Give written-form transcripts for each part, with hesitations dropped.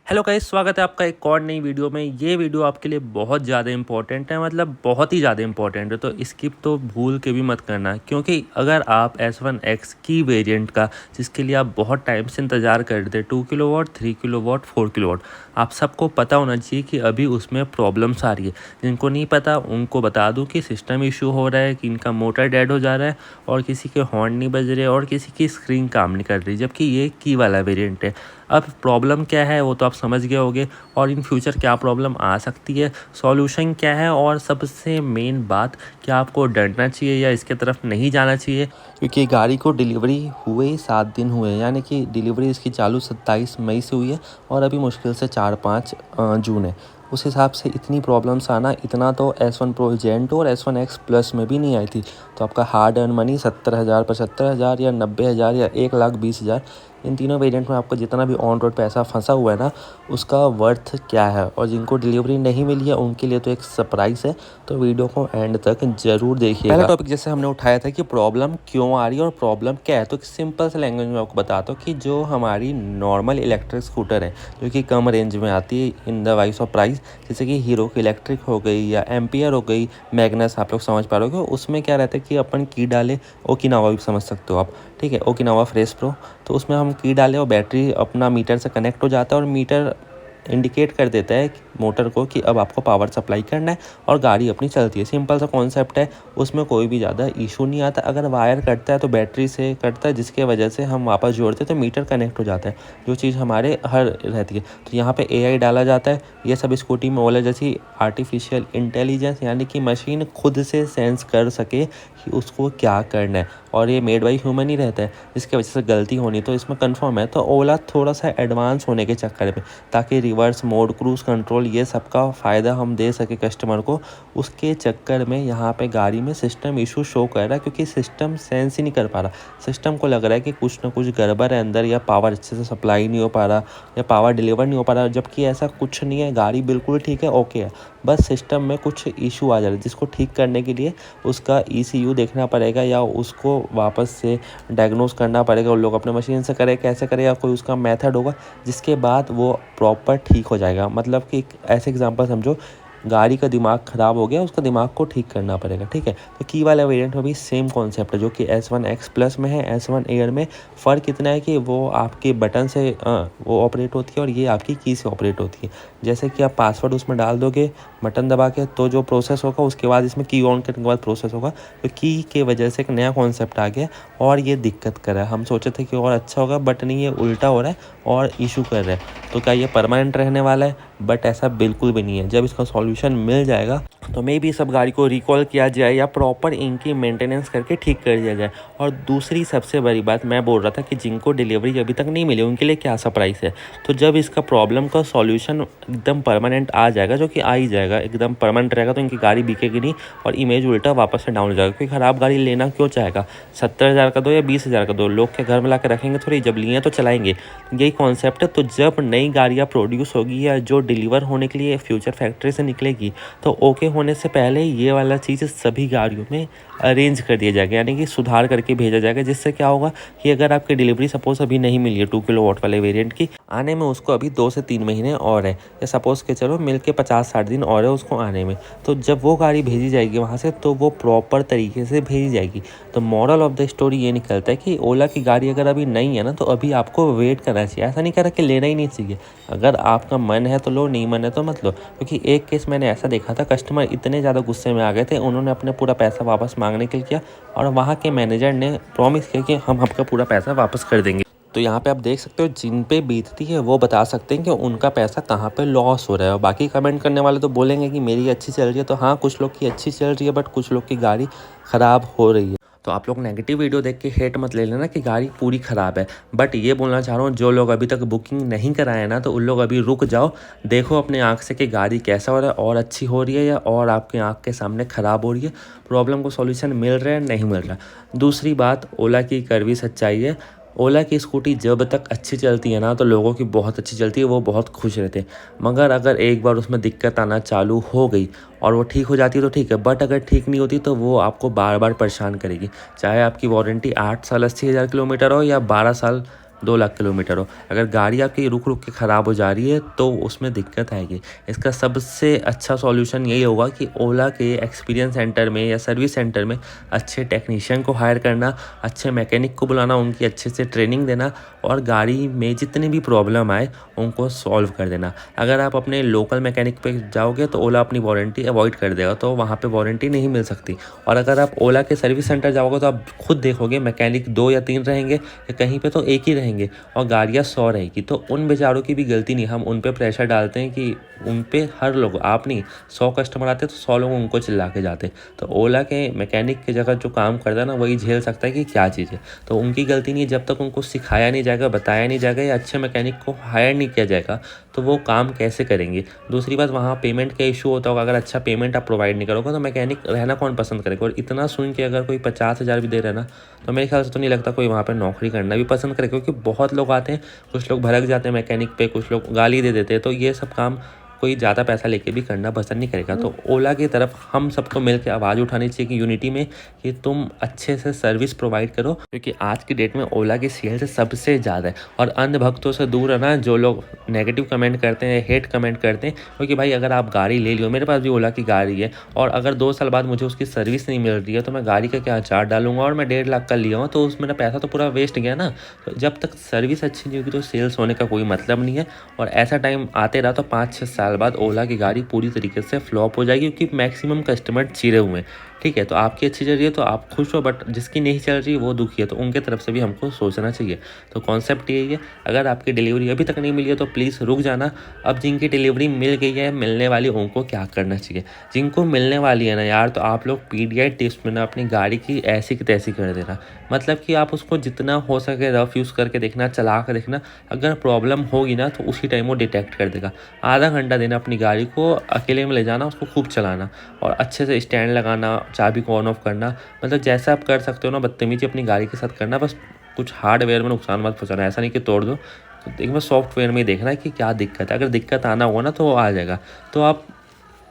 Hello guys, स्वागत है आपका एक और नई वीडियो में। ये वीडियो आपके लिए बहुत ज़्यादा इंपॉर्टेंट है, मतलब बहुत ही ज़्यादा इंपॉर्टेंट है, तो स्किप तो भूल के भी मत करना। क्योंकि अगर आप S1X की वेरिएंट का, जिसके लिए आप बहुत टाइम से इंतज़ार कर रहे थे, 2 किलोवाट, 3 किलोवाट, 4 किलोवाट, आप सबको पता होना चाहिए कि अभी उसमें प्रॉब्लम्स आ रही है। जिनको नहीं पता उनको बता दूँ कि सिस्टम इशू हो रहा है, कि इनका मोटर डेड हो जा रहा है और किसी के हॉर्न नहीं बज रहे और किसी की स्क्रीन काम नहीं कर रही, जबकि ये की वाला वेरिएंट है। अब प्रॉब्लम क्या है वो तो आप समझ गए होंगे, और इन फ्यूचर क्या प्रॉब्लम आ सकती है, सॉल्यूशन क्या है, और सबसे मेन बात, क्या आपको डरना चाहिए या इसके तरफ नहीं जाना चाहिए। क्योंकि गाड़ी को डिलीवरी हुए 7 दिन हुए हैं, यानी कि डिलीवरी इसकी चालू 27 मई से हुई है और अभी मुश्किल से 4-5 जून है। उस हिसाब से इतनी प्रॉब्लम्स आना, इतना तो S1 Pro Gen2 और S1X Plus में भी नहीं आई थी। तो आपका हार्ड अर्न मनी 70,000, 75,000 या 90,000 या 1,20,000, इन तीनों वेरिएंट में आपका जितना भी ऑन रोड पैसा फंसा हुआ है ना, उसका वर्थ क्या है। और जिनको डिलीवरी नहीं मिली है उनके लिए तो एक सरप्राइज़ है, तो वीडियो को एंड तक ज़रूर देखिएगा। पहला टॉपिक जैसे हमने उठाया था कि प्रॉब्लम क्यों आ रही है और प्रॉब्लम क्या है, तो एक सिंपल से लैंग्वेज में आपको बताता हूँ कि जो हमारी नॉर्मल इलेक्ट्रिक स्कूटर है, जो कि कम रेंज में आती है in the vice of price, जैसे कि हीरो की इलेक्ट्रिक हो गई या एम्पियर हो गई, मैग्नस, आप लोग समझ पा रहे हो। उसमें क्या रहता है कि अपन की डाले, ओकिनावा भी समझ सकते हो आप, ठीक है, ओकिनावा फ्रेश प्रो, तो उसमें हम की डालें और बैटरी अपना मीटर से कनेक्ट हो जाता है और मीटर इंडिकेट कर देता है मोटर को कि अब आपको पावर सप्लाई करना है और गाड़ी अपनी चलती है। सिंपल सा कॉन्सेप्ट है, उसमें कोई भी ज़्यादा इशू नहीं आता। अगर वायर कटता है तो बैटरी से कटता है, जिसके वजह से हम वापस जोड़ते हैं तो मीटर कनेक्ट हो जाता है, जो चीज़ हमारे हर रहती है। तो यहाँ पे AI डाला जाता है। ये सब स्कूटी में ओला जैसी आर्टिफिशियल इंटेलिजेंस, यानी कि मशीन खुद से सेंस कर सके कि उसको क्या करना है, और ये मेड बाई ह्यूमन ही रहता है, जिसकी वजह से गलती होनी तो इसमें कंफर्म है। तो ओला थोड़ा सा एडवांस होने के चक्कर में, ताकि रिवर्स मोड, क्रूज़ कंट्रोल, ये सब का फ़ायदा हम दे सके कस्टमर को, उसके चक्कर में यहाँ पे गाड़ी में सिस्टम इशू शो कर रहा है, क्योंकि सिस्टम सेंस ही नहीं कर पा रहा। सिस्टम को लग रहा है कि कुछ ना कुछ गड़बड़ है अंदर, या पावर अच्छे से सप्लाई नहीं हो पा रहा, या पावर डिलीवर नहीं हो पा रहा, जबकि ऐसा कुछ नहीं है। गाड़ी बिल्कुल ठीक है, ओके है, बस सिस्टम में कुछ इशू आ जा रहा है, जिसको ठीक करने के लिए उसका ECU देखना पड़ेगा, या उसको वापस से डायग्नोस करना पड़ेगा। उन लोग अपने मशीन से करे, कैसे करे, या कोई उसका मेथड होगा, जिसके बाद वो प्रॉपर ठीक हो जाएगा। मतलब कि ऐसे एग्जांपल समझो, गाड़ी का दिमाग ख़राब हो गया, उसका दिमाग को ठीक करना पड़ेगा, ठीक है। तो की वाला वेरिएंट में भी सेम कॉन्सेप्ट है, जो कि S1X Plus में है। S1 Air में फ़र्क इतना है कि वो आपके बटन से वो ऑपरेट होती है और ये आपकी की से ऑपरेट होती है। जैसे कि आप पासवर्ड उसमें डाल दोगे बटन दबा के, तो जो प्रोसेस होगा उसके बाद इसमें की ऑन करने के बाद प्रोसेस होगा। तो की के वजह से एक नया कॉन्सेप्ट आ गया और ये दिक्कत कर रहा है। हम सोचे थे कि और अच्छा होगा, बट नहीं, ये उल्टा हो रहा है और इशू कर रहा है। तो क्या ये परमानेंट रहने वाला है? बट ऐसा बिल्कुल भी नहीं है। जब इसका सॉल्यूशन मिल जाएगा तो मे भी सब गाड़ी को रिकॉल किया जाए या प्रॉपर इनकी मेंटेनेंस करके ठीक कर दिया जाए। और दूसरी सबसे बड़ी बात मैं बोल रहा था कि जिनको डिलीवरी अभी तक नहीं मिली उनके लिए क्या सरप्राइज़ है। तो जब इसका प्रॉब्लम का सॉल्यूशन एकदम परमानेंट आ जाएगा, जो कि आ ही जाएगा, एकदम परमानेंट रहेगा, तो इनकी गाड़ी बिकेगी नहीं और इमेज उल्टा वापस से डाउन हो जाएगा। क्योंकि ख़राब गाड़ी लेना क्यों चाहेगा? 70,000 का दो या 20,000 का दो, लोग के घर में ला के रखेंगे थोड़ी, जब लिए तो चलाएंगे। यही कॉन्सेप्ट है। तो जब नई गाड़ियाँ प्रोड्यूस होगी या जो डिलीवर होने के लिए फ्यूचर फैक्ट्री से निकलेगी, तो ओके होने से पहले ये वाला चीज़ सभी गाड़ियों में अरेंज कर दिया जाएगा, यानी कि सुधार करके भेजा जाएगा। जिससे क्या होगा कि अगर आपकी डिलीवरी सपोज अभी नहीं मिली है 2 किलोवाट वाले वेरिएंट की, आने में उसको अभी 2 से 3 महीने और है, या सपोज के चलो मिल के 50-60 दिन और है उसको आने में। तो जब वो गाड़ी भेजी जाएगी वहाँ से, तो वो प्रॉपर तरीके से भेजी जाएगी। तो मॉरल ऑफ द स्टोरी ये निकलता है कि ओला की गाड़ी अगर अभी नहीं है ना, तो अभी आपको वेट करना चाहिए। ऐसा नहीं करा कि लेना ही नहीं चाहिए। अगर आपका मन है तो लो, नहीं मन है तो मत लो। क्योंकि एक केस मैंने ऐसा देखा था, कस्टमर इतने ज़्यादा गुस्से में आ गए थे, उन्होंने अपने पूरा पैसा वापस मांगने के लिए किया और वहाँ के मैनेजर ने प्रॉमिस किया कि हम आपका पूरा पैसा वापस कर देंगे। तो यहाँ पे आप देख सकते हो, जिन पे बीतती है वो बता सकते हैं कि उनका पैसा कहाँ पे लॉस हो रहा है। और बाकी कमेंट करने वाले तो बोलेंगे कि मेरी अच्छी चल रही है। तो हाँ, कुछ लोग की अच्छी चल रही है, बट कुछ लोग की गाड़ी ख़राब हो रही है। तो आप लोग नेगेटिव वीडियो देख के हेट मत ले लेना कि गाड़ी पूरी ख़राब है। बट ये बोलना चाह रहा हूँ, जो लोग अभी तक बुकिंग नहीं कराए ना, तो उन लोग अभी रुक जाओ, देखो अपने आँख से कि गाड़ी कैसा हो रहा है, और अच्छी हो रही है या और आपके आँख के सामने ख़राब हो रही है, प्रॉब्लम को सॉल्यूशन मिल रहा है नहीं मिल रहा। दूसरी बात, ओला की कड़वी सच्चाई है, ओला की स्कूटी जब तक अच्छी चलती है ना, तो लोगों की बहुत अच्छी चलती है, वो बहुत खुश रहते हैं। मगर अगर एक बार उसमें दिक्कत आना चालू हो गई और वो ठीक हो जाती है तो ठीक है, बट अगर ठीक नहीं होती तो वो आपको बार बार परेशान करेगी। चाहे आपकी वारंटी 8 साल 80,000 किलोमीटर हो या 12 साल 2 लाख किलोमीटर हो, अगर गाड़ी आपकी रुक रुक के ख़राब हो जा रही है तो उसमें दिक्कत आएगी। इसका सबसे अच्छा सॉल्यूशन यही होगा कि ओला के एक्सपीरियंस सेंटर में या सर्विस सेंटर में अच्छे टेक्नीशियन को हायर करना, अच्छे मैकेनिक को बुलाना, उनकी अच्छे से ट्रेनिंग देना और गाड़ी में जितनी भी प्रॉब्लम आए उनको सॉल्व कर देना। अगर आप अपने लोकल मैकेनिक पे जाओगे तो ओला अपनी वारंटी अवॉइड कर देगा, तो वहाँ पे वारंटी नहीं मिल सकती। और अगर आप ओला के सर्विस सेंटर जाओगे तो आप खुद देखोगे मैकेनिक 2 या 3 रहेंगे या कहीं पे तो एक ही रहेंगे और गाड़ियाँ 100 रहेगी। तो उन बेचारों की भी गलती नहीं, हम उन पे प्रेशर डालते हैं कि उन पे हर लोग, आप नहीं, 100 कस्टमर आते तो 100 लोग उनको चिल्ला के जाते। तो ओला के मैकेनिक की जगह जो काम करता है ना वही झेल सकता है कि क्या चीज़ है। तो उनकी गलती नहीं है, जब तक उनको सिखाया नहीं जाएगा, बताया नहीं जाएगा या अच्छे मैकेनिक को हायर नहीं किया जाएगा तो वो काम कैसे करेंगे। दूसरी बात, वहाँ पेमेंट का इशू होता होगा, अगर अच्छा पेमेंट आप प्रोवाइड नहीं करोगे तो मैकेनिक रहना कौन पसंद करेगा। और इतना सुन के अगर कोई 50,000 भी दे रहा है ना तो मेरे ख्याल से तो नहीं लगता कोई वहाँ पर नौकरी करना भी पसंद करेगा, क्योंकि बहुत लोग आते हैं, कुछ लोग भड़क जाते हैं मैकेनिक पे, कुछ लोग गाली दे देते हैं। तो ये सब काम कोई ज़्यादा पैसा लेके भी करना पसंद नहीं करेगा। तो ओला की तरफ हम सबको मिलकर आवाज़ उठानी चाहिए कि यूनिटी में, कि तुम अच्छे से सर्विस प्रोवाइड करो, क्योंकि आज की डेट में ओला की सेल्स सबसे ज़्यादा है। और अंध भक्तों से दूर रहना, जो लोग नेगेटिव कमेंट करते हैं, हेट कमेंट करते हैं, क्योंकि भाई अगर आप गाड़ी ले लियो, मेरे पास भी ओला की गाड़ी है और अगर 2 साल बाद मुझे उसकी सर्विस नहीं मिल रही है तो मैं गाड़ी का क्या चार्ज डालूंगा, और मैं 1.5 लाख का लिया हूँ तो उस मेरा पैसा तो पूरा वेस्ट गया ना। तो जब तक सर्विस अच्छी नहीं होगी तो सेल्स होने का कोई मतलब नहीं है। और ऐसा टाइम आते रहा तो 5-6 साल बाद ओला की गाड़ी पूरी तरीके से फ्लॉप हो जाएगी, क्योंकि मैक्सिमम कस्टमर चिरे हुए हैं। ठीक है, तो आपकी अच्छी चल रही है तो आप खुश हो, बट जिसकी नहीं चल रही वो दुखी है, तो उनके तरफ से भी हमको सोचना चाहिए। तो कॉन्सेप्ट यही है, अगर आपकी डिलीवरी अभी तक नहीं मिली है तो प्लीज़ रुक जाना। अब जिनकी डिलीवरी मिल गई है, मिलने वाली, उनको क्या करना चाहिए। जिनको मिलने वाली है ना यार, तो आप लोग PDI टेस्ट में ना अपनी गाड़ी की ऐसी की तैसी कर देना। मतलब कि आप उसको जितना हो सके रफ यूज़ करके देखना, चला कर देखना, अगर प्रॉब्लम होगी ना तो उसी टाइम वो डिटेक्ट कर देगा। आधा घंटा देना अपनी गाड़ी को, अकेले में ले जाना, उसको खूब चलाना और अच्छे से स्टैंड लगाना, चाबी को ऑन ऑफ करना, मतलब जैसा आप कर सकते हो ना बदतमीजी अपनी गाड़ी के साथ करना। बस कुछ हार्डवेयर में नुकसान मत पहुंचाना, ऐसा नहीं कि तोड़ दो। तो एक बार सॉफ्टवेयर में ही देखना है कि क्या दिक्कत है, अगर दिक्कत आना होगा ना तो वो आ जाएगा। तो आप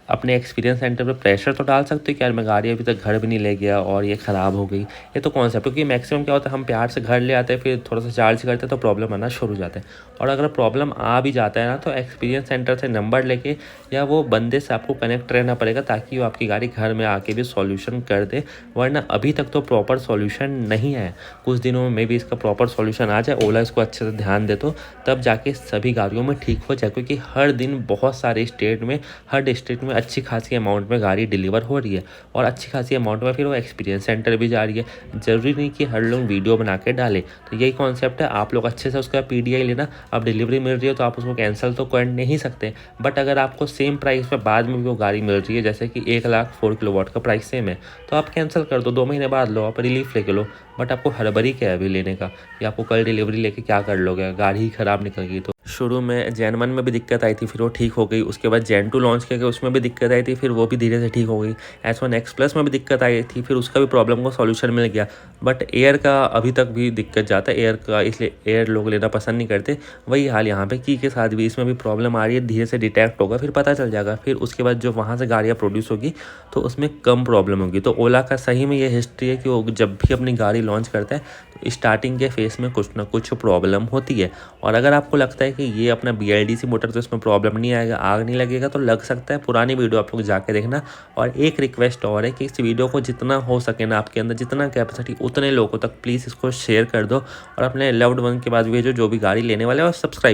अपने एक्सपीरियंस सेंटर पे प्रेशर तो डाल सकते हो कि यार मैं गाड़ी अभी तक घर भी नहीं ले गया और ये ख़राब हो गई। ये तो कॉन्सेप्ट, क्योंकि मैक्सिमम क्या होता है, हम प्यार से घर ले आते हैं, फिर थोड़ा सा चार्ज करते हैं तो प्रॉब्लम आना शुरू हो जाता है। और अगर प्रॉब्लम आ भी जाता है ना तो एक्सपीरियंस सेंटर से नंबर लेके या वो बंदे से आपको कनेक्ट रहना पड़ेगा, ताकि वो आपकी गाड़ी घर में आके भी सॉल्यूशन कर दे। वरना अभी तक तो प्रॉपर सॉल्यूशन नहीं है। कुछ दिनों में भी इसका प्रॉपर सॉल्यूशन आ जाए, ओला इसको अच्छे से ध्यान दे तो तब जाके सभी गाड़ियों में ठीक हो जाए। क्योंकि हर दिन बहुत सारे स्टेट में, हर डिस्ट्रिक्ट में अच्छी खासी अमाउंट में गाड़ी डिलीवर हो रही है और अच्छी खासी अमाउंट में फिर वो एक्सपीरियंस सेंटर भी जा रही है। ज़रूरी नहीं कि हर लोग वीडियो बना के डाले। तो यही कॉन्सेप्ट है, आप लोग अच्छे से उसका PDI लेना। अब डिलीवरी मिल रही है तो आप उसको कैंसिल तो कर नहीं सकते, बट अगर आपको सेम प्राइस पे बाद में भी वो गाड़ी मिल रही है, जैसे कि 1,04 किलोवाट का प्राइस सेम है, तो आप कैंसिल कर दो, 2 महीने बाद लो, आप रिलीफ लेके लो। बट आपको हड़बड़ी क्या है अभी लेने का, या आपको कल डिलीवरी लेके क्या कर लोगे, गाड़ी ही ख़राब निकल गई। तो शुरू में Gen 1 में भी दिक्कत आई थी, फिर वो ठीक हो गई। उसके बाद Gen 2 लॉन्च किया गया, उसमें भी दिक्कत आई थी, फिर वो भी धीरे से ठीक हो गई। S1 X Plus में भी दिक्कत आई थी, फिर उसका भी प्रॉब्लम को सॉल्यूशन मिल गया। बट एयर का अभी तक भी दिक्कत जाता है एयर का, इसलिए एयर लोग लेना पसंद नहीं करते। वही हाल यहाँ पे की के साथ भी, इसमें भी प्रॉब्लम आ रही है, धीरे से डिटेक्ट होगा, फिर पता चल जाएगा। फिर उसके बाद जो वहाँ से गाड़ियाँ प्रोड्यूस होगी तो उसमें कम प्रॉब्लम होगी। तो ओला का सही में ये हिस्ट्री है कि वो जब भी अपनी गाड़ी लॉन्च करता है तो स्टार्टिंग के फेस में कुछ ना कुछ प्रॉब्लम होती है। और अगर आपको लगता है कि ये अपना BLDC मोटर तो इसमें प्रॉब्लम नहीं आएगा, आग नहीं लगेगा, तो लग सकता है। पुरानी वीडियो आप लोग जाके देखना। और एक रिक्वेस्ट और है कि इस वीडियो को जितना हो सके ना, आपके अंदर जितना कैपेसिटी, उतने लोगों तक प्लीज़ इसको शेयर कर दो और अपने लव्ड वन के पास भेजो जो भी गाड़ी लेने वाले, और सब्सक्राइब